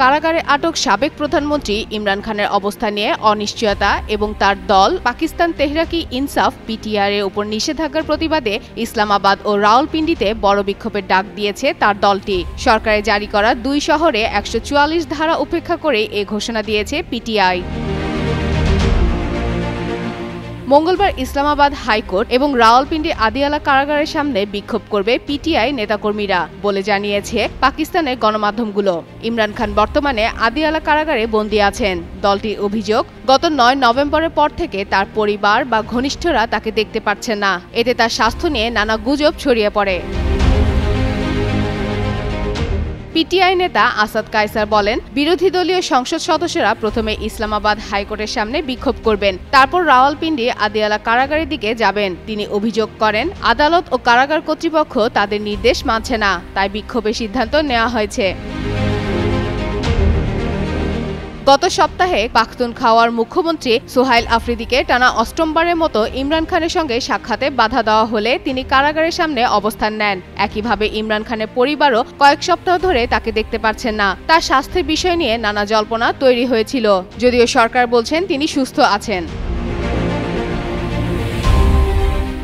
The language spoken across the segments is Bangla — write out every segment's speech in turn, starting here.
কারাগারে আটক সাবেক প্রধানমন্ত্রী ইমরান খানের অবস্থা নিয়ে অনিশ্চয়তা এবং তার দল পাকিস্তান তেহরাকি ইনসাফ পিটিআর এর উপর নিষেধাজ্ঞার প্রতিবাদে ইসলামাবাদ ও রাওয়ালপিন্ডিতে বড় বিক্ষোভের ডাক দিয়েছে তার দলটি। সরকারের জারি করা 2 শহরে 144 ধারা উপেক্ষা করে এ ঘোষণা দিয়েছে পিটিআই। মঙ্গলবার ইসলামাবাদ হাইকোর্ট এবং রাওয়ালপিন্ডি আদিয়ালা কারাগারের সামনে বিক্ষোভ করবে পিটিআই নেতাকর্মীরা বলে জানিয়েছে পাকিস্তানের গণমাধ্যমগুলো। ইমরান খান বর্তমানে আদিয়ালা কারাগারে বন্দী আছেন। দলটির অভিযোগ, গত 9 নভেম্বরের পর থেকে তার পরিবার বা ঘনিষ্ঠরা তাকে দেখতে পাচ্ছেন না। এতে তার স্বাস্থ্য নিয়ে নানা গুজব ছড়িয়ে পড়ে। পিটিআই নেতা আসাদ কায়সার বলেন, বিরোধী দলীয় সংসদ সদস্যরা প্রথমে ইসলামাবাদ হাইকোর্টের সামনে বিক্ষোভ করবেন, তারপর রাওয়ালপিন্ডি আদিয়ালা কারাগারের দিকে যাবেন। তিনি অভিযোগ করেন, আদালত ও কারাগার কর্তৃপক্ষ তাদের নির্দেশ মানছে না, তাই বিক্ষোভের সিদ্ধান্ত নেওয়া হয়েছে। গত সপ্তাহে পাখতুনখাওয়ার মুখ্যমন্ত্রী সোহাইল আফ্রিদিকে টানা 8মবারের মতো ইমরান খানের সঙ্গে সাক্ষাতে বাধা দেওয়া হলে তিনি কারাগারের সামনে অবস্থান নেন। একইভাবে ইমরান খানের পরিবারও কয়েক সপ্তাহ ধরে তাকে দেখতে পাচ্ছেন না। তার স্বাস্থ্যের বিষয় নিয়ে নানা জল্পনা তৈরি হয়েছিল, যদিও সরকার বলছেন তিনি সুস্থ আছেন।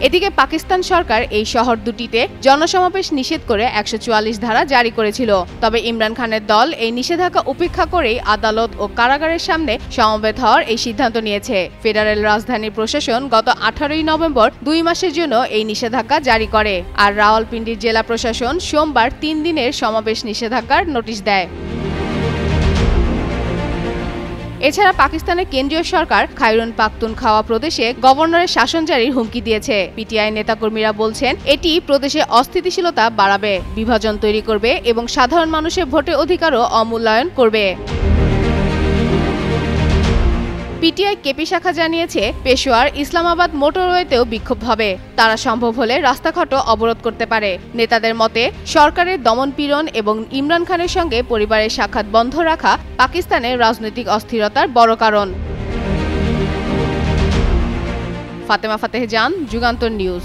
এদিকে পাকিস্তান সরকার এই শহর দুটিতে জনসমাবেশ নিষেধ করে 144 ধারা জারি করেছিল। তবে ইমরান খানের দল এই নিষেধাজ্ঞা উপেক্ষা করেই আদালত ও কারাগারের সামনে সমবেত হওয়ার এই সিদ্ধান্ত নিয়েছে। ফেডারেল রাজধানীর প্রশাসন গত 18 নভেম্বর 2 মাসের জন্য এই নিষেধাজ্ঞা জারি করে, আর রাওয়ালপিন্ডির জেলা প্রশাসন সোমবার 3 দিনের সমাবেশ নিষেধাজ্ঞার নোটিশ দেয়। এছাড়া পাকিস্তানের কেন্দ্রীয় সরকার খায়রুন পাখতুনখাওয়া প্রদেশে গভর্নরের শাসন জারির হুমকি দিয়েছে। পিটিআই নেতাকর্মীরা বলছেন, এটি প্রদেশে অস্থিতিশীলতা বাড়াবে, বিভাজন তৈরি করবে এবং সাধারণ মানুষের ভোটের অধিকারও অমূল্যায়ন করবে। পিটিআই কেপি শাখা জানিয়েছে, পেশোয়ার ইসলামাবাদ মোটরওয়েতেও বিক্ষোভ হবে। তারা সম্ভব হলে রাস্তাঘাটও অবরোধ করতে পারে। নেতাদের মতে, সরকারের দমনপীড়ন এবং ইমরান খানের সঙ্গে পরিবারের সাক্ষাৎ বন্ধ রাখা পাকিস্তানের রাজনৈতিক অস্থিরতার বড় কারণ। ফাতেমা ফাতেহ জান, যুগান্তর নিউজ।